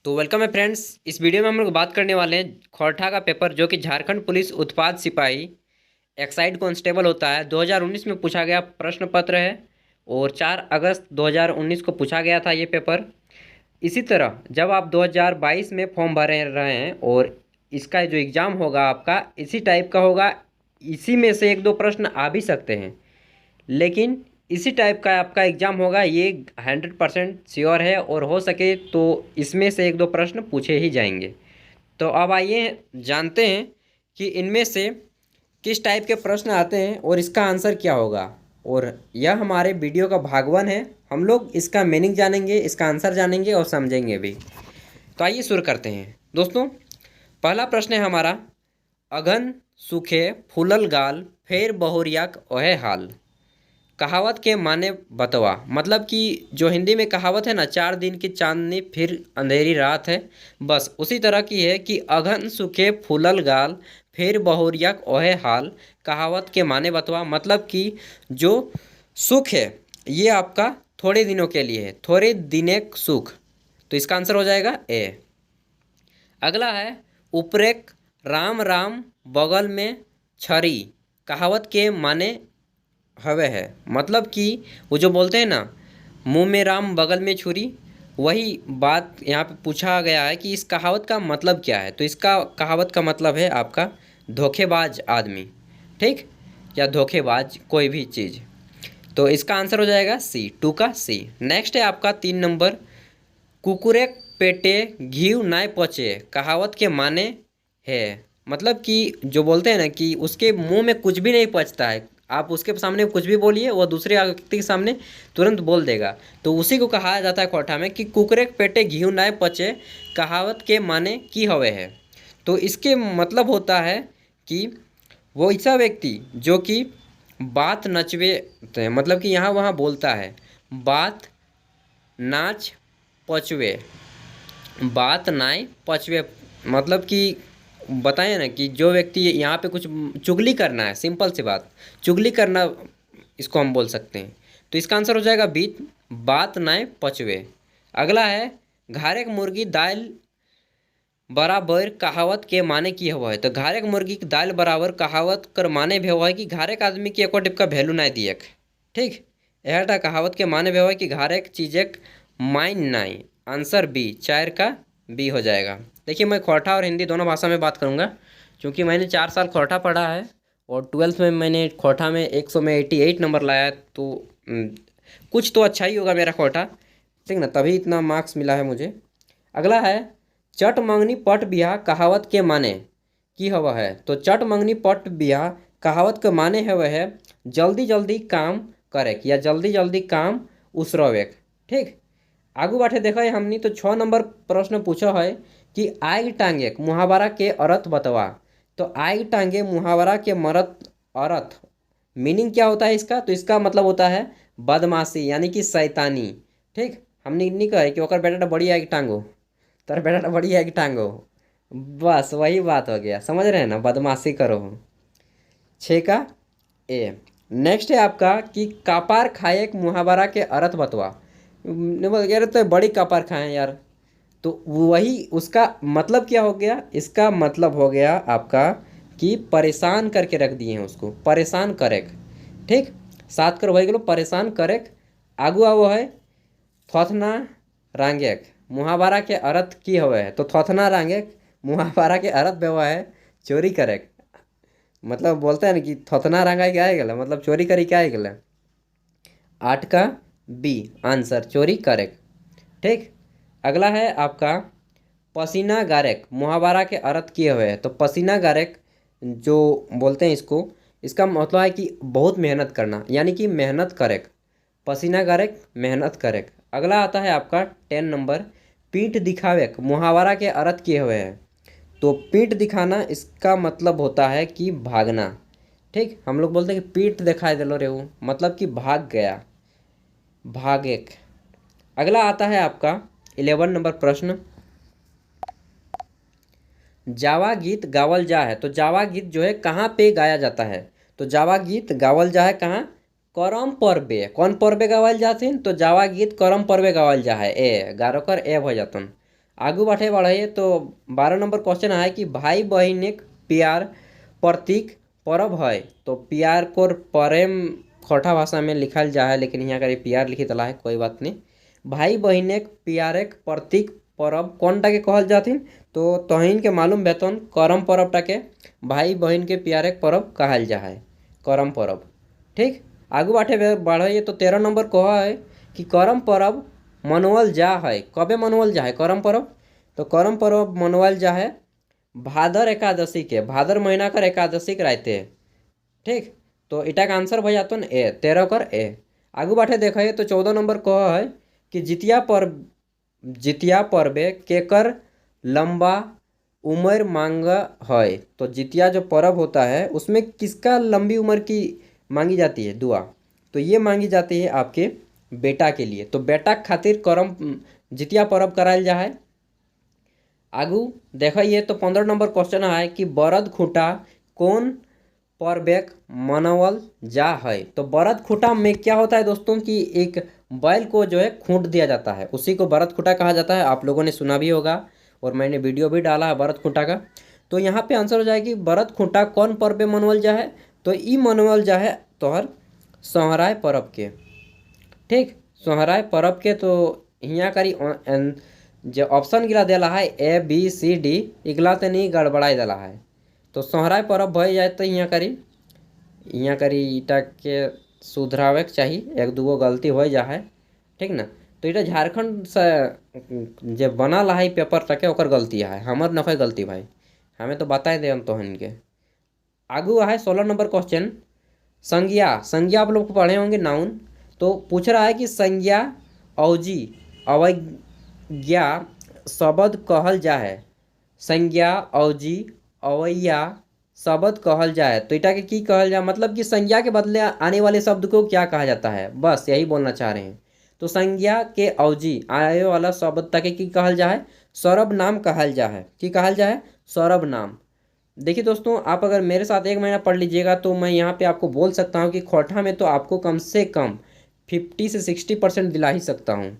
तो वेलकम है फ्रेंड्स। इस वीडियो में हम लोग बात करने वाले हैं खोरठा का पेपर जो कि झारखंड पुलिस उत्पाद सिपाही एक्साइज कांस्टेबल होता है। 2019 में पूछा गया प्रश्न पत्र है और 4 अगस्त 2019 को पूछा गया था ये पेपर। इसी तरह जब आप 2022 में फॉर्म भर रहे हैं और इसका जो एग्ज़ाम होगा आपका इसी टाइप का होगा। इसी में से एक दो प्रश्न आ भी सकते हैं, लेकिन इसी टाइप का आपका एग्ज़ाम होगा, ये 100% श्योर है। और हो सके तो इसमें से एक दो प्रश्न पूछे ही जाएंगे। तो अब आइए जानते हैं कि इनमें से किस टाइप के प्रश्न आते हैं और इसका आंसर क्या होगा। और यह हमारे वीडियो का भाग 1 है। हम लोग इसका मीनिंग जानेंगे, इसका आंसर जानेंगे और समझेंगे भी। तो आइए शुरू करते हैं दोस्तों। पहला प्रश्न है हमारा, अघन सूखे फूलल गाल फेर बहुरियाक ओहे हाल। कहावत के माने बतवा। मतलब कि जो हिंदी में कहावत है ना, 4 दिन की चांदनी फिर अंधेरी रात है, बस उसी तरह की है कि अघन सूखे फूलल गाल फिर बहुरिया ओहे हाल। कहावत के माने बतवा मतलब कि जो सुख है ये आपका थोड़े दिनों के लिए है, थोड़े दिनेक सुख। तो इसका आंसर हो जाएगा ए। अगला है, उपरेक राम राम बगल में छरी। कहावत के माने हवे है मतलब कि वो जो बोलते हैं ना, मुंह में राम बगल में छुरी, वही बात यहाँ पे पूछा गया है कि इस कहावत का मतलब क्या है। तो इसका कहावत का मतलब है आपका धोखेबाज आदमी, ठीक, या धोखेबाज कोई भी चीज़। तो इसका आंसर हो जाएगा सी, 2 का सी। नेक्स्ट है आपका 3 नंबर, कुकुरे पेटे घीव नाय पचे। कहावत के माने है मतलब कि जो बोलते हैं ना कि उसके मुंह में कुछ भी नहीं पचता है, आप उसके सामने कुछ भी बोलिए वो दूसरे व्यक्ति के सामने तुरंत बोल देगा। तो उसी को कहा जाता है कोठा में कि कुकुरे पेटे घीव नाय पचे। कहावत के माने की हवे है। तो इसके मतलब होता है कि वो ऐसा व्यक्ति जो कि बात नचवे, मतलब कि यहाँ वहाँ बोलता है, बात नाच पचवे, बात नाय पचवे। मतलब कि बताएं ना कि जो व्यक्ति यहाँ पे कुछ चुगली करना है, सिंपल सी बात, चुगली करना इसको हम बोल सकते हैं। तो इसका आंसर हो जाएगा बी, बात नाय पचवे। अगला है, घारेक मुर्गी दाल बराबर। कहावत के माने की हवा है। तो घारेक मुर्गी की दाल बराबर कहावत कर माने भी हुआ है कि घारेक आदमी की एको टिप का वैल्यू नहीं दिएक, ठीक। यह कहावत के माने भी हुआ है कि घारेक चीजेक माइन नाई। आंसर बी, 4 का बी हो जाएगा। देखिए, मैं खोरठा और हिंदी दोनों भाषा में बात करूँगा क्योंकि मैंने 4 साल खोरठा पढ़ा है और 12th में मैंने खोरठा में 100 में 88 नंबर लाया। तो कुछ तो अच्छा ही होगा मेरा खोरठा, ठीक ना, तभी इतना मार्क्स मिला है मुझे। अगला है, चट मंगनी पट बिहा। कहावत के माने की हवा है। तो चट मंगनी पट बिहा कहावत के माने हवे है जल्दी जल्दी काम करे या जल्दी जल्दी काम उसरवेक, ठीक। आगू बाटे देखा है हमनी तो 6 नंबर प्रश्न पूछा है कि आग टांगे मुहावरा के अर्थ बतवा। तो आग टांगे मुहावरा के मरत अर्थ मीनिंग क्या होता है इसका। तो इसका मतलब होता है बदमाशी यानी कि शैतानी, ठीक। हमने नहीं कहा है कि ओकर बेटा बड़ी आग टांगो, तर बेटा बड़ी आग टांगो, बस वही बात हो गया, समझ रहे हैं ना, बदमाशी करो। 6 का ए। नेक्स्ट है आपका कि कपार खाए एक मुहावरा के अर्थ बतवा। ने बोल यार तो बड़ी कपार खाए यार। तो वही उसका मतलब क्या हो गया, इसका मतलब हो गया आपका कि परेशान करके रख दिए हैं उसको, परेशान करेक, ठीक। 7 कर वही गलो परेशान करेक। आगू आवो है थोथना रांगेक। मुहावरा के अर्थ की हवे है। तो थोथना रांगेक मुहावरा के अर्थ में हुआ है चोरी करेक। मतलब बोलते हैं ना कि थोथना रांगा क्या है गला, मतलब चोरी करी क्या है गला। 8 का बी आंसर, चोरी करेक्ट, ठीक। अगला है आपका पसीना गारेक। मुहावरा के अर्थ किए हुए हैं। तो पसीना गारेक जो बोलते हैं इसको, इसका मतलब है कि बहुत मेहनत करना यानी कि मेहनत करेक, पसीना गारेक मेहनत करेक। अगला आता है आपका 10 नंबर, पीठ दिखावेक। मुहावरा के अर्थ किए हुए हैं। तो पीठ दिखाना इसका मतलब होता है कि भागना, ठीक। हम लोग बोलते हैं कि पीठ दिखाई दिलो रे वो, मतलब कि भाग गया, भागेक। अगला आता है आपका 11 नंबर प्रश्न, जावा गीत गावल जा है। तो जावा गीत जो है कहाँ पे गाया जाता है। तो जावा गीत गावल जा है कहाँ, करम पर्वे। कौन पर्वे गावल जाथिन। तो जावा गीत करम पर्वे गावल जा है। ए गारोकर ए हो जातन। आगू बढ़े तो 12 नंबर क्वेश्चन है कि भाई बहन एक प्यार प्रतीक पर्व है। तो प्यार को प्रेम खोटा भाषा में लिखल जा है, लेकिन यहाँ का प्यार लिखी तला है, कोई बात नहीं। भाई बहन एक प्यार एक प्रतीक पर्व कौन टा के कहल जाथिन, तो तोहिन के मालूम बेतन करम पर्व टा के भाई बहन के प्यार एक पर्व कहल जा है, करम पर्व। ठीक, आगू बढ़े तो 13 नंबर कहा है कि करम पर्व मनवल जा है। कबे मनवल जा है करम पर्व, तो करम पर्व मनवल जा है भादर एकादशी के, भादर महीना कर एकादशी के रहते। ठीक, तो इटा का आंसर भैया तो ए 13 कर ए। आगू बढ़े देखे तो 14 नंबर कह है कि जितिया पर्वे केकर लंबा उम्र मांग है। तो जितिया जो पर्व होता है उसमें किसका लंबी उम्र की मांगी जाती है दुआ, तो ये मांगी जाती है आपके बेटा के लिए। तो बेटा खातिर करम जितिया पर्व करायल जा है। आगू देखिए तो 15 नंबर क्वेश्चन है कि बरद खूंटा कौन पर्वेक मनावल जा है। तो बरद खूंटा में क्या होता है दोस्तों कि एक बैल को जो है खूंट दिया जाता है, उसी को बरद खूंटा कहा जाता है। आप लोगों ने सुना भी होगा और मैंने वीडियो भी डाला है बरद खूंटा का। तो यहाँ पे आंसर हो जाएगी बरद खूंटा कौन पर्व पे मनवल जा है, तो ई मनवल जा है तोहर सोहराय पर्व के। ठीक, सोहराय पर्व के। तो यहाँ करी जो ऑप्शन गिला दिला है ABCD इगला तो नहीं गड़बड़ाई दिला है। तो सोहराय पर्व भय जाए तो यहाँ करी ईटा के सुधरावे के चाहिए, एक दूगो गलती हो जा है। ठीक ना, तो इटा झारखंड से जे बनल है पेपर तक ओकर गलती है, हमर न कोई गलती भाई, हमें तो बताए दे तोहन के। आगू है 16 नंबर क्वेश्चन संज्ञा। संज्ञा आप लोग पढ़े होंगे नाउन। तो पूछ रहा है कि संज्ञा अवजी अवज्ञा शब्द कहल जा है। संज्ञा अवजी अवैया शब्द कहल जाए तो इटा के की कहल जाए, मतलब कि संज्ञा के बदले आने वाले शब्द को क्या कहा जाता है, बस यही बोलना चाह रहे हैं। तो संज्ञा के अवजी आए वाला शब्द तक की कहल जाए सौरभ नाम कहल जा है। की कहल जाए सौरभ नाम। देखिए दोस्तों, आप अगर मेरे साथ 1 महीना पढ़ लीजिएगा तो मैं यहाँ पे आपको बोल सकता हूँ कि खोटा में तो आपको कम से कम 50 से 60% दिला ही सकता हूँ।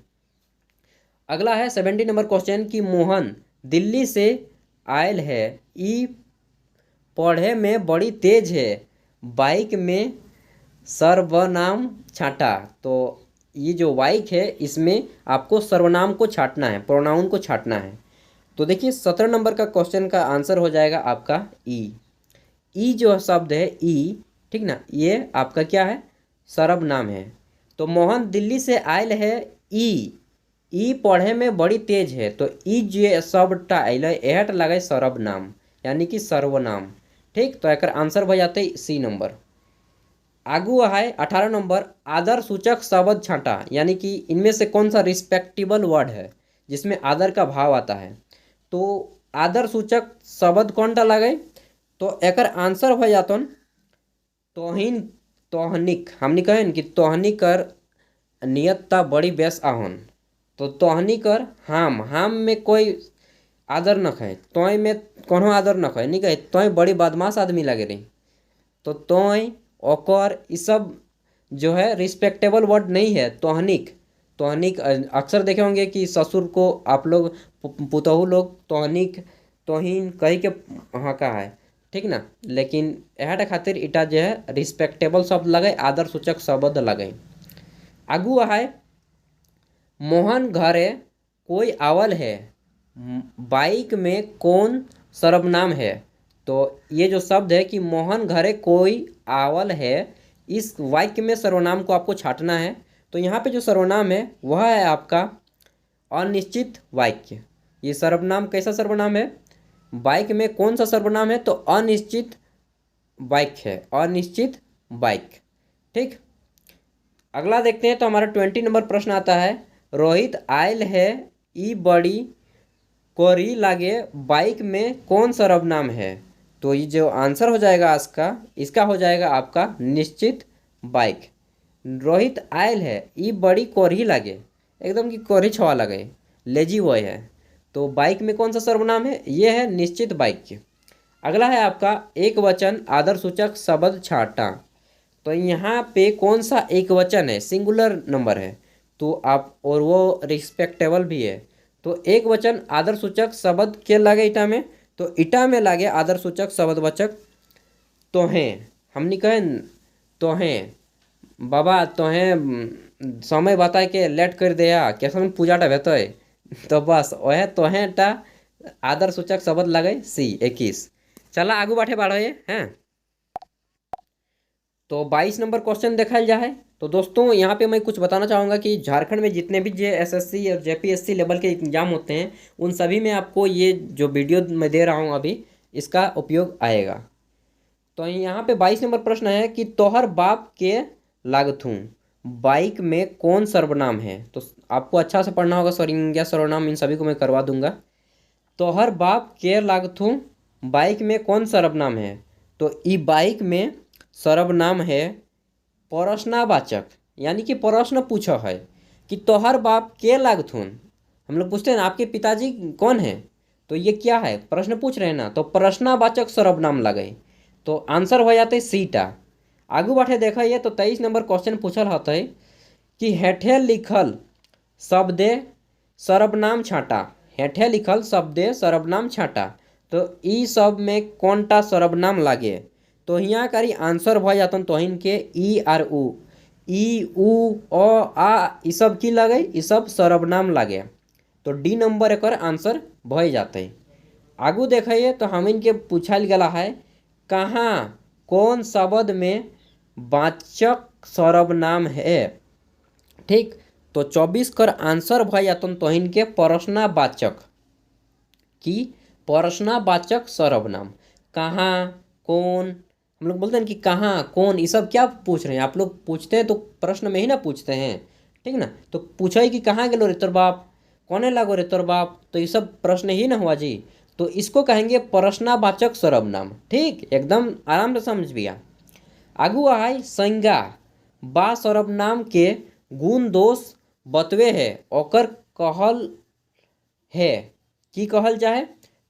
अगला है 70 नंबर क्वेश्चन कि मोहन दिल्ली से आयल है, ई पढ़े में बड़ी तेज है, बाइक में सर्वनाम छाटा। तो ये जो बाइक है इसमें आपको सर्वनाम को छाटना है, प्रोनाउन को छाटना है। तो देखिए 17 नंबर का क्वेश्चन का आंसर हो जाएगा आपका ई जो शब्द है ई, ठीक ना, ये आपका क्या है सर्वनाम है। तो मोहन दिल्ली से आयल है, ई पढ़े में बड़ी तेज है। तो ई जो शब्द आयल यह लगे सर्वनाम यानी कि सर्वनाम। ठीक, तो एक आंसर हो जाते सी नंबर। आगू है 18 नंबर आदर सूचक शब्द छाटा, यानी कि इनमें से कौन सा रिस्पेक्टेबल वर्ड है जिसमें आदर का भाव आता है। तो आदर सूचक शब्द कौन सा लगे, तो एक आंसर हो जाता तोहिन तोहनिक। हमने कहें कि तोहनी कर नियतता बड़ी बेस आहन। तो तोहनी कर हाम में कोई आदर न खाए, तोय में कोनो आदर न खाए, नहीं कहे तोय बड़ी बदमाश आदमी लगे रही। तो तोय ओकर ये सब जो है रिस्पेक्टेबल वर्ड नहीं है। तोहनिक अक्सर देखे होंगे कि ससुर को आप लोग पुतहू लोग तोहनिक तोहिन कही के हाँ का है, ठीक ना, लेकिन यह खातिर इटा जो है रिस्पेक्टेबल शब्द लगे, आदर सूचक शब्द लगे। आगू है मोहन घरे कोई आवल है, बाइक में कौन सर्वनाम है। तो ये जो शब्द है कि मोहन घरे कोई आवल है, इस वाक्य में सर्वनाम को आपको छाटना है। तो यहाँ पे जो सर्वनाम है वह है आपका अनिश्चित वाक्य। ये सर्वनाम कैसा सर्वनाम है, बाइक में कौन सा सर्वनाम है, तो अनिश्चित वाक्य है, अनिश्चित वाक्य। ठीक, अगला देखते हैं। तो हमारा 20 नंबर प्रश्न आता है रोहित आयल है, ई बड़ी कोरी लागे, बाइक में कौन सर्वनाम है। तो ये जो आंसर हो जाएगा इसका हो जाएगा आपका निश्चित बाइक। रोहित आयल है, ई बड़ी कोरही लागे, एकदम की कोरही छवा लगे, लेजी बॉय है। तो बाइक में कौन सा सर्वनाम है, ये है निश्चित बाइक। अगला है आपका एक वचन आदर सूचक शब्द छाटा। तो यहाँ पे कौन सा एक वचन है, सिंगुलर नंबर है, तो आप और वो रिस्पेक्टेबल भी है। तो एक वचन आदर सूचक शब्द के लागे ईटा में, तो ईटा में लागे आदर सूचक शब्दवाचक तोहें। हमनी कहे तोहें बाबा तोहें समय बताए के लेट कर दिया कैसन पूजाटा भेतै तो बस वह तोहेंटा आदर सूचक शब्द लगे सी 21। चला आगू बाटे बढ़े हैं। तो 22 नंबर क्वेश्चन देखा जाए तो दोस्तों यहाँ पे मैं कुछ बताना चाहूँगा कि झारखंड में जितने भी JSSC और JPSC लेवल के एग्जाम होते हैं उन सभी में आपको ये जो वीडियो मैं दे रहा हूँ अभी इसका उपयोग आएगा। तो यहाँ पे 22 नंबर प्रश्न है कि तोहर बाप के लागथूं बाइक में कौन सर्वनाम है। तो आपको अच्छा से पढ़ना होगा, संज्ञा सर्वनाम इन सभी को मैं करवा दूंगा। तोहर बाप के लागथूं बाइक में कौन सर्वनाम है, तो ई बाइक में सर्वनाम है प्रश्नवाचक, यानी कि प्रश्न पूछा है कि तोहर बाप के लागथून। हम लोग पूछते हैं ना आपके पिताजी कौन है, तो ये क्या है, प्रश्न पूछ रहे हैं ना, तो प्रश्नवाचक सर्वनाम लगे, तो आंसर हो जाते सीटा। आगू बढ़े देखा ये तो 23 नंबर क्वेश्चन पूछल होता है कि हेठे लिखल शब्दे सर्वनाम छाटा। हेठे लिखल शब्दे सर्वनाम छाटा, तो ई सब में कौनटा सर्वनाम लागे, तो यहाँ करी आंसर भऽ जातन तोहिन के ई आर उ, ई उ अ आ ई सब की लगे, ई सब सर्वनाम लागे, तो डी नंबर एक आंसर भऽ जाते। आगू देखिए तो हम इनके पूछल गला है कहाँ कौन शब्द में वाचक सर्वनाम है। ठीक, तो 24 कर आंसर भऽ जातन तोहिन के प्रश्नवाचक की प्रश्नवाचक सर्वनाम। कहाँ कौन, हम लोग बोलते हैं कि कहाँ कौन, ये सब क्या पूछ रहे हैं आप लोग, पूछते हैं तो प्रश्न में ही ना पूछते हैं, ठीक ना। तो पूछा ही कि कहाँ गेलो रे तोर बाप, कौने लागो रे तोर बाप, तो ये सब प्रश्न ही ना हुआ जी, तो इसको कहेंगे प्रश्नवाचक सर्वनाम। ठीक, एकदम आराम से समझ बिया। आगू आए संज्ञा बा सर्वनाम के गुण दोष बतवे है ओकर कहल है, की कहल जाए,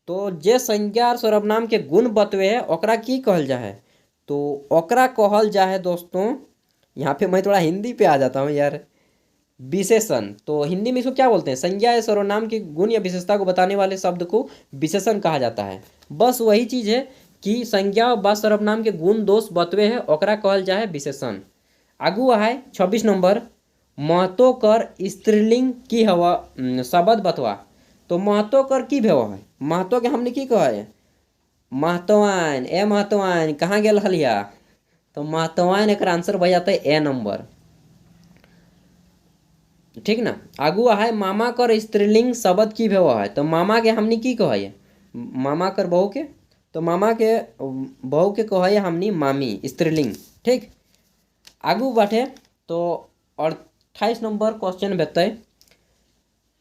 तो जे संज्ञा और सर्वनाम के गुण बतवे है ओकरा की कहल जाए, तो ओकरा कहल जाए दोस्तों, यहाँ पे मैं थोड़ा हिंदी पे आ जाता हूँ यार, विशेषण। तो हिंदी में इसको क्या बोलते हैं, संज्ञा या सर्वनाम के गुण या विशेषता को बताने वाले शब्द को विशेषण कहा जाता है। बस वही चीज़ है कि संज्ञा व सर्वनाम के गुण दोष बतवे है ओकरा कहल जाए विशेषण। आगू है 26 नंबर महतो कर स्त्रीलिंग की हवा शब्द बतवा, तो महतो कर की भेव है, महतो के हमने की कहा है, महतवान, ए महतवान कहाँ गेल हलिया, तो महतवान एक आंसर भऽ जाता है ए नंबर। ठीक ना। आगू है मामा कर स्त्रीलिंग शब्द की भेव है, तो मामा के हमने की कहा है, मामा कर बहू के, तो मामा के बहू के कहा है हमने मामी स्त्रीलिंग। ठीक, आगू बढ़े तो 28 नंबर क्वेश्चन बेतै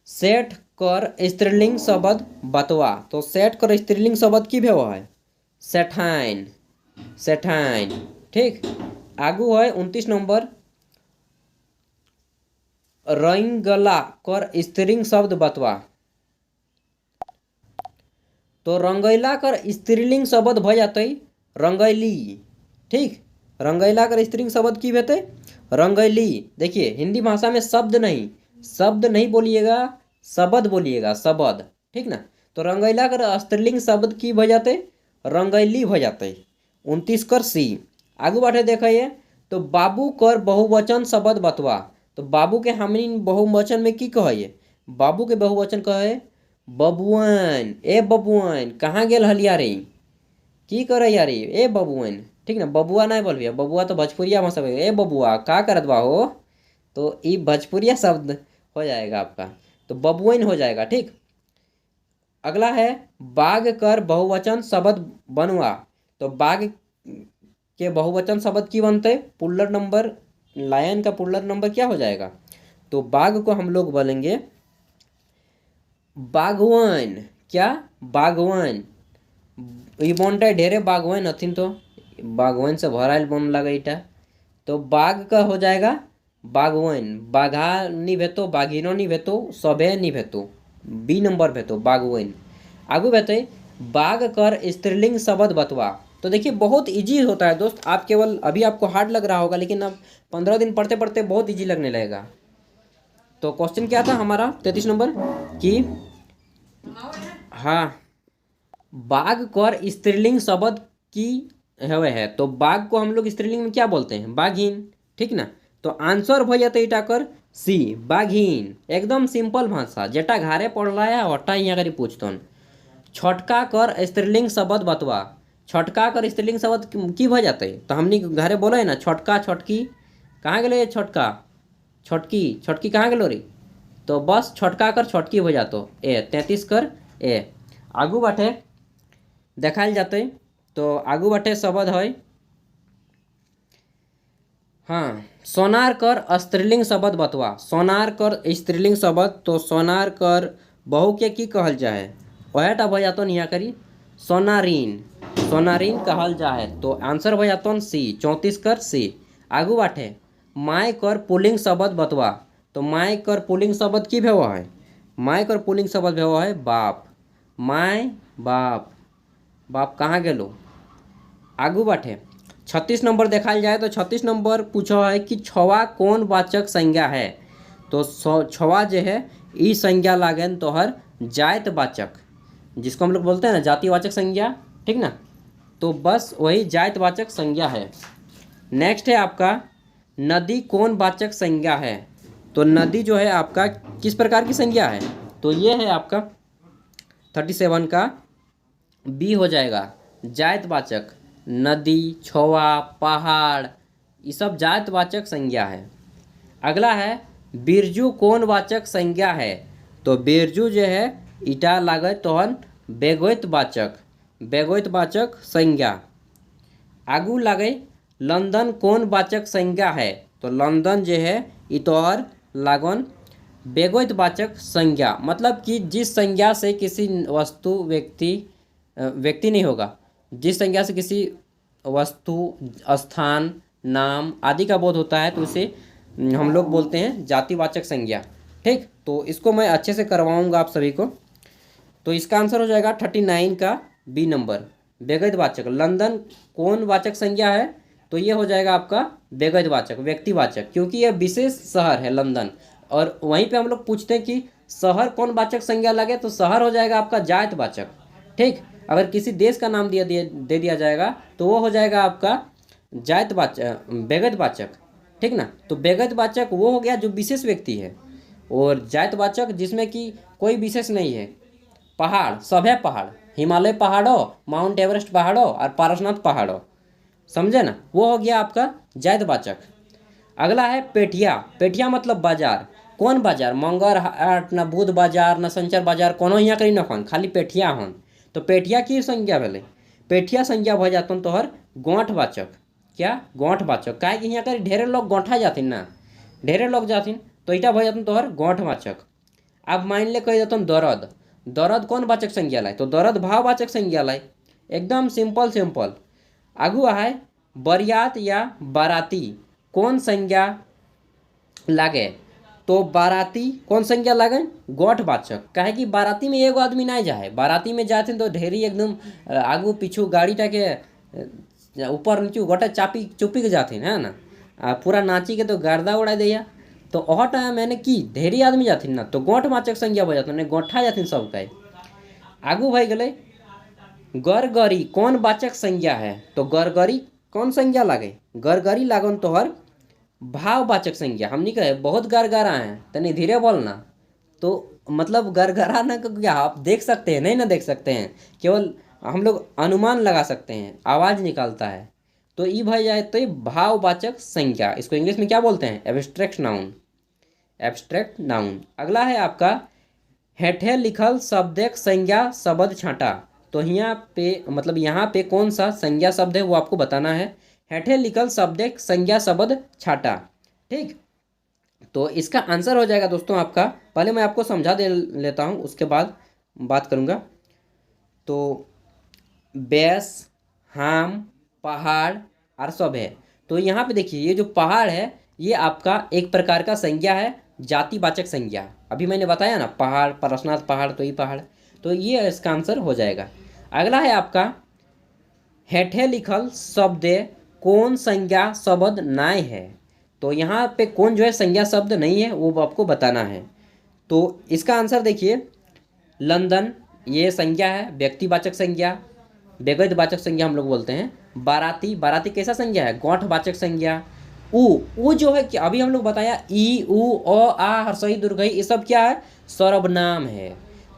सेठ कर स्त्रीलिंग शब्द बतवा, तो सेठ कर स्त्रीलिंग शब्द की भेव है, सेठाइन, सेठाइन। ठीक, आगू है 29 नंबर रंगला कर स्त्रीलिंग शब्द बतवा, तो रंगैला कर स्त्रीलिंग शब्द भऽ जाते रंगैली। ठीक, रंगैला कर स्त्रीलिंग शब्द की भेते रंगैली। देखिए हिंदी भाषा में शब्द नहीं बोलिएगा, शब्द बोलिएगा, शब्द। ठीक ना, तो रंगैला कर स्त्रीलिंग शब्द की भऽ जाते रंगैली भऽ जाते। 29 कर सी। आगू बढ़े देखिए तो बाबू कर बहुवचन शब्द बतवा, तो बाबू के हमनी बहुवचन में की कहिए, बाबू के बहुवचन कहे बबुआन, ए बबुआन कहाँ गेल हलिया रे, की करे यारी ए बबुआन। ठीक ना, बबुआ नहीं बोल, बबुआ तो भोजपुरिया में सब, ए बबुआ का करत बा हो, तो ये भोजपुरिया शब्द हो जाएगा आपका, तो बबुआन हो जाएगा। ठीक, अगला है बाघ कर बहुवचन शब्द बनवा, तो बाघ के बहुवचन शब्द की बनते पुल्लर नंबर, लायन का पुल्लर नंबर क्या हो जाएगा, तो बाघ को हम लोग बोलेंगे बागवान। क्या, बागवान। ये बनता है ढेरे बागवान हथिन, तो बागवान से भराइल बन लगेटा, तो बाघ का हो जाएगा बागवान। बाघा नहीं भेतो, बाघिनो नहीं भेतो, सभे नहीं भेतो, बी नंबर भेतो बागवान। आगू भेते बाघ कर स्त्रीलिंग शब्द बतवा, तो देखिए बहुत इजी होता है दोस्त, आप केवल अभी आपको हार्ड लग रहा होगा लेकिन अब 15 दिन पढ़ते पढ़ते बहुत इजी लगने लगेगा। तो क्वेश्चन क्या था हमारा 33 नंबर कि हाँ बाघ कर स्त्रीलिंग शब्द की हवे है, तो बाघ को हम लोग स्त्रीलिंग में क्या बोलते हैं? बाघीन। ठीक ना। तो आंसर भैया तो इटा कर सी बाघीन। एकदम सिंपल भाषा, जेटा घारे पड़ रहा है वटा यहाँ करी पूछतो। छोटका कर स्त्रीलिंग शब्द बतवा। छोटका कर स्त्रीलिंग शब्द की भऽ जाते? तो हमनी घरे बोले है ना छोटका छोटकी, कहाँ गेलो छोटका छोटकी, छोटकी कहाँ गेलो रे? तो बस छोटका कर छोटकी हो जातो ए 33 कर ए। आगू बाटे देखाल जाते तो आगू बाटे शब्द है हाँ सोनार कर स्त्रीलिंग शब्द बतवा। सोनार कर स्त्रीलिंग शब्द, तो सोनार कर बहु के की कहल जाए? वहटा भऽ जातो यहाँ करी सोनारीन। सोनारीन कहल जाए, तो आंसर भऽ जातो सी 34 कर सी। आगू बाटे माय कर पुलिंग शब्द बतवा। तो माय कर पुलिंग शब्द की भेव है? माय कर पुलिंग शब्द भेव है बाप। माय बाप, बाप कहाँ गेलो? आगू बाटे 36 नंबर देखा जाए तो 36 नंबर पूछा है कि छवा कौन वाचक संज्ञा है? तो छवा जो है ई संज्ञा लागन तोहर जात वाचक, जिसको हम लोग बोलते हैं ना जातिवाचक संज्ञा। ठीक ना। तो बस वही जात वाचक संज्ञा है। नेक्स्ट है आपका नदी कौन वाचक संज्ञा है? तो नदी जो है आपका किस प्रकार की संज्ञा है? तो ये है आपका 37 का बी हो जाएगा जातवाचक। नदी, छवा, पहाड़, ये सब जातवाचक संज्ञा है। अगला है बिरजू कौन वाचक संज्ञा है? तो बिरजू जो है इटा लागत तोहन बेगोत वाचक, बेगोत वाचक संज्ञा। आगू लागे लंदन कौन वाचक संज्ञा है? तो लंदन जो है ये तोहर लागन बेगोत वाचक संज्ञा, मतलब कि जिस संज्ञा से किसी वस्तु व्यक्ति नहीं होगा, जिस संज्ञा से किसी वस्तु, स्थान, नाम आदि का बोध होता है तो उसे हम लोग बोलते हैं जातिवाचक संज्ञा। ठीक, तो इसको मैं अच्छे से करवाऊंगा आप सभी को। तो इसका आंसर हो जाएगा 39 का बी नंबर बेगैत वाचक। लंदन कौन वाचक संज्ञा है? तो ये हो जाएगा आपका बेगैत वाचक, व्यक्तिवाचक, क्योंकि यह विशेष शहर है लंदन। और वहीं पे हम लोग पूछते हैं कि शहर कौन वाचक संज्ञा लगे, तो शहर हो जाएगा आपका जातवाचक। ठीक, अगर किसी देश का नाम दे दिया जाएगा तो वो हो जाएगा आपका जातवाचक, बेगैत वाचक। ठीक ना। तो बेगैत वाचक वो हो गया जो विशेष व्यक्ति है, और जातवाचक जिसमें कि कोई विशेष नहीं है। पहाड़ सब है, पहाड़ हिमालय पहाड़ों, माउंट एवरेस्ट पहाड़ों और पारसनाथ पहाड़ों, समझे ना, वो हो गया आपका जातवाचक। अगला है पेठिया। पेठिया मतलब बाजार। कौन बाजार? मंगर हाट, न बुध बाजार, न शनिचर बाजार, कोनो यहाँ करी न खाली पेठिया हन। तो पेठिया की संज्ञा भेले? पेठिया संज्ञा भऽ जातन तोहर गोंठवाचक। क्या? गोंठवाचक। काहे कि यहाँ कर ढेरे लोग गोंठा जाथिन ना, ढेरे लोग जाथिन, तो इटा भऽ जातन तोहर गोंठवाचक। अब मान ले कह जातन दर्द। दर्द कौन वाचक संज्ञा लाए? तो दर्द भाववाचक संज्ञा लाए। एकदम सिंपल सिंपल। आगू है बरियात या बाराती कौन संज्ञा लागे? तो बाराती कौन संज्ञा लागे? गोंठवाचक। काहे कि बाराती में एगो आदमी नहीं जाए, बाराती में जाते तो ढेरी एकदम आगू पीछू गाड़ी टाके ऊपर नीचू गोटा चापी चुपी के जाते है ना, पूरा नाची के तो गर्दा उड़ा दिया। तो वह टाइम मैंने की ढेरी आदमी जाथिन ना, तो गोंठवाचक संज्ञा हो जाते गोंठा जाथिन सब कहे। आगू भाई गले गरगरी कौन वाचक संज्ञा है? तो गरगरी कौन संज्ञा लागे? गरगरी लागन तोहर भाववाचक संज्ञा। हमनी कहे बहुत गरगरा हैं, तनी धीरे बोलना। तो मतलब गरगरा ना क्या आप देख सकते हैं? नहीं ना देख सकते हैं, केवल हम लोग अनुमान लगा सकते हैं, आवाज़ निकालता है। तो ये भाई जाए तो ये भाववाचक संज्ञा। इसको इंग्लिश में क्या बोलते हैं? Abstract noun, abstract noun. अगला है आपका हेठे लिखल शब्दक संज्ञा शब्द छांटा। तो यहाँ पे मतलब यहाँ पे कौन सा संज्ञा शब्द है वो आपको बताना है। हेठे लिखल शब्दक संज्ञा शब्द छांटा। ठीक, तो इसका आंसर हो जाएगा दोस्तों आपका, पहले मैं आपको समझा दे लेता हूँ उसके बाद बात करूँगा। तो बेस, हाम, पहाड़ और सब है। तो यहाँ पे देखिए ये जो पहाड़ है ये आपका एक प्रकार का संज्ञा है, जातिवाचक संज्ञा। अभी मैंने बताया ना पहाड़, पारसनाथ पहाड़, तो ये पहाड़, तो ये इसका आंसर हो जाएगा। अगला है आपका हेठे लिखल शब्द कौन संज्ञा शब्द नाय है? तो यहाँ पे कौन जो है संज्ञा शब्द नहीं है वो आपको बताना है। तो इसका आंसर देखिए, लंदन ये संज्ञा है, व्यक्तिवाचक संज्ञा, व्यक्तिवाचक संज्ञा हम लोग बोलते हैं। बाराती, बाराती कैसा संज्ञा है, गौठवाचक संज्ञा। ऊ जो है कि अभी हम लोग बताया ई उ अ आ हर्षई दुर्घई ये सब क्या है, सर्वनाम है।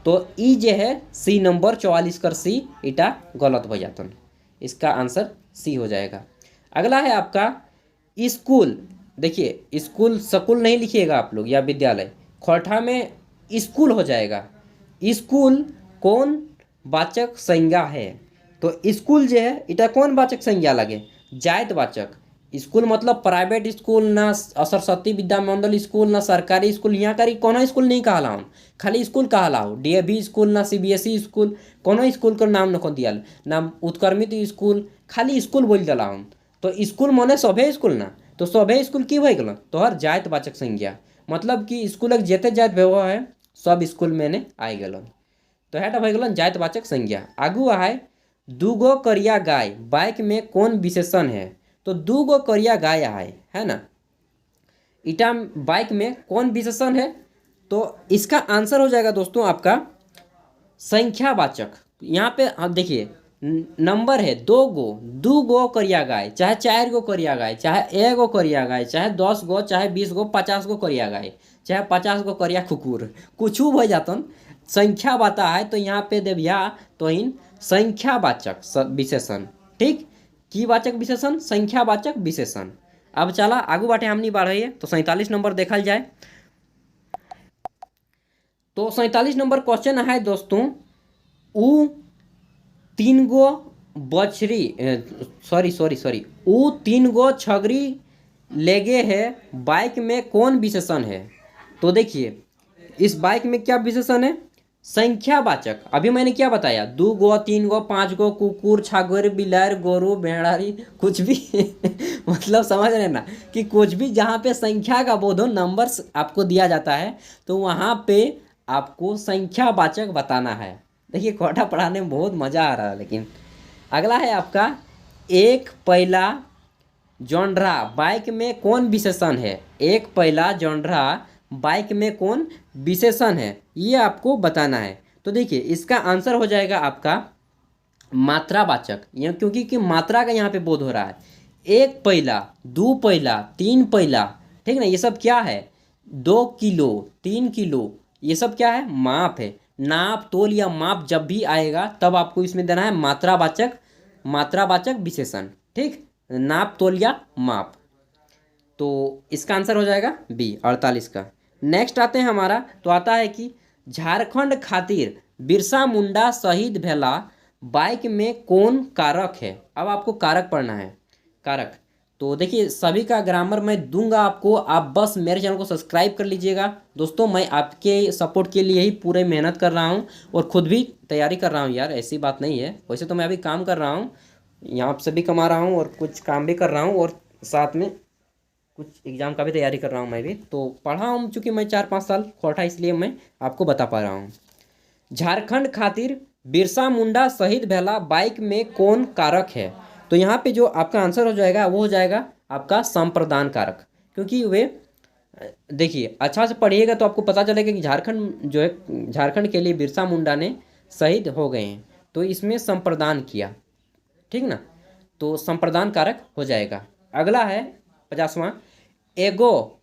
तो ई जो है सी नंबर 44 कर सी इटा गलत हो जाता है, इसका आंसर सी हो जाएगा। अगला है आपका स्कूल। देखिए स्कूल स्कूल नहीं लिखिएगा आप लोग या विद्यालय, खोरठा में स्कूल हो जाएगा। स्कूल कौन वाचक संज्ञा है, तो स्कूल जो है इटा कौन वाचक संज्ञा लगे, जायत वाचक। स्कूल मतलब प्राइवेट स्कूल ना सरस्वती विद्या मंडल स्कूल ना सरकारी स्कूल, यहाँ करी कोनो स्कूल नहीं कहला हूँ, खाली स्कूल कहला हो। डीएवी स्कूल ना सीबीएसई स्कूल, कोनो स्कूल का नाम न दिया ना, उत्क्रमित स्कूल, खाली स्कूल बोल दिला हूँ। तो स्कूल माने सभे स्कूल ना, तो सभे स्कूल की हो गल तोहर जायत वाचक संज्ञा, मतलब कि स्कूल जेते जायत व्यवहार है सब स्कूल में आई गल, तो है हो गल जायत वाचक संज्ञा। आगू है दूगो करिया गाय बाइक में कौन विशेषण है, तो दूगो करिया गाय है ना, इटा बाइक में कौन विशेषण है, तो इसका आंसर हो जाएगा दोस्तों आपका संख्यावाचक। यहाँ पे आप देखिए नंबर है दो गो करिया गाय, चाहे 4 गो करिया गाय, चाहे 1 गो करिया गाय, चाहे 10 गो, चाहे 20 गो, 50 गो करिया गाय, चाहे 50 गो करिया कुकुर, कुछ हो जातन संख्या बाता है। तो यहाँ पे देविया तो इन संख्यावाचक विशेषण, ठीक की वाचक विशेषण, संख्यावाचक विशेषण। अब चला आगू बाटे हमनी बढ़ाइए, तो 47 नंबर देखल जाए। तो 47 नंबर क्वेश्चन है दोस्तों, ऊ 3 गो बछरी सॉरी ऊ 3 गो छगरी लेगे है बाइक में कौन विशेषण है, तो देखिए इस बाइक में क्या विशेषण है, संख्यावाचक। अभी मैंने क्या बताया, 2 गो 3 गो 5 गो कुकुर छागर बिलार गोरू भेड़ारी कुछ भी मतलब समझ रहे ना कि कुछ भी जहाँ पे संख्या का बोध हो, नंबर्स आपको दिया जाता है तो वहाँ पे आपको संख्यावाचक बताना है। देखिए कोटा पढ़ाने में बहुत मज़ा आ रहा है। लेकिन अगला है आपका एक पहला जॉनड्रा बाइक में कौन विशेषण है, एक पहला जॉनड्रा बाइक में कौन विशेषण है, ये आपको बताना है। तो देखिए इसका आंसर हो जाएगा आपका मात्रावाचक, यह क्योंकि कि मात्रा का यहाँ पे बोध हो रहा है। एक पहला, 2 पहला, 3 पहला, ठीक ना, ये सब क्या है, 2 किलो 3 किलो, ये सब क्या है, माप है। नाप तोल या माप जब भी आएगा तब आपको इसमें देना है मात्रावाचक, मात्रावाचक विशेषण, ठीक, नाप तोल या माप। तो इसका आंसर हो जाएगा बी 48 का। नेक्स्ट आते हैं हमारा, तो आता है कि झारखंड खातिर बिरसा मुंडा शहीद भेला बाइक में कौन कारक है। अब आपको कारक पढ़ना है, कारक। तो देखिए सभी का ग्रामर मैं दूंगा आपको, आप बस मेरे चैनल को सब्सक्राइब कर लीजिएगा दोस्तों। मैं आपके सपोर्ट के लिए ही पूरे मेहनत कर रहा हूँ और ख़ुद भी तैयारी कर रहा हूँ यार, ऐसी बात नहीं है। वैसे तो मैं अभी काम कर रहा हूँ, यहाँ से भी कमा रहा हूँ और कुछ काम भी कर रहा हूँ और साथ में कुछ एग्ज़ाम का भी तैयारी कर रहा हूँ मैं भी। तो पढ़ा हूँ चूँकि मैं 4-5 साल खोटा, इसलिए मैं आपको बता पा रहा हूँ। झारखंड खातिर बिरसा मुंडा शहीद भेला बाइक में कौन कारक है, तो यहाँ पे जो आपका आंसर हो जाएगा वो हो जाएगा आपका संप्रदान कारक। क्योंकि वे देखिए अच्छा से पढ़िएगा तो आपको पता चलेगा कि झारखंड जो है, झारखंड के लिए बिरसा मुंडा ने शहीद हो गए हैं, तो इसमें संप्रदान किया, ठीक ना, तो संप्रदान कारक हो जाएगा। अगला है 50वां, एगो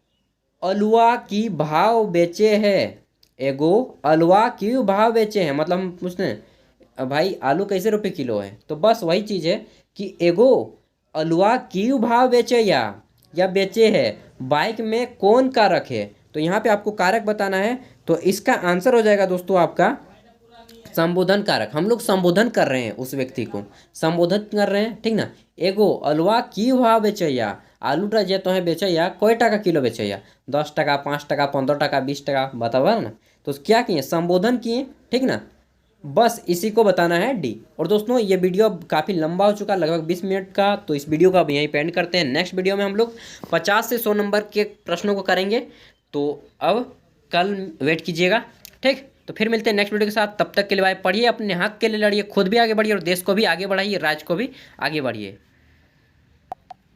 अलुआ की भाव बेचे है, एगो अलुआ की भाव बेचे हैं, मतलब हम पूछते हैं भाई आलू कैसे रुपए किलो है, तो बस वही चीज़ है कि एगो अलुआ की भाव बेचे या बेचे है बाइक में कौन कारक है। तो यहाँ पे आपको कारक बताना है, तो इसका आंसर हो जाएगा दोस्तों आपका संबोधन कारक। हम लोग संबोधन कर रहे हैं, उस व्यक्ति को संबोधित कर रहे हैं, ठीक ना। एगो अलुआ की भाव बेचैया, आलूटा जे तुम्हें बेचैया कोई टका किलो बेचैया, 10 टका 5 टका 15 टका 20 टका बतावा ना, तो क्या किए, संबोधन किए, ठीक ना। बस इसी को बताना है डी। और दोस्तों ये वीडियो काफ़ी लंबा हो चुका, लगभग 20 मिनट का, तो इस वीडियो को अब यहीं पे एंड करते हैं। नेक्स्ट वीडियो में हम लोग 50 से 100 नंबर के प्रश्नों को करेंगे, तो अब कल वेट कीजिएगा, ठीक। तो फिर मिलते हैं नेक्स्ट वीडियो के साथ, तब तक के लिए भाई पढ़िए, अपने हक के लिए लड़िए, खुद भी आगे बढ़िए और देश को भी आगे बढ़ाइए, राज्य को भी आगे बढ़िए।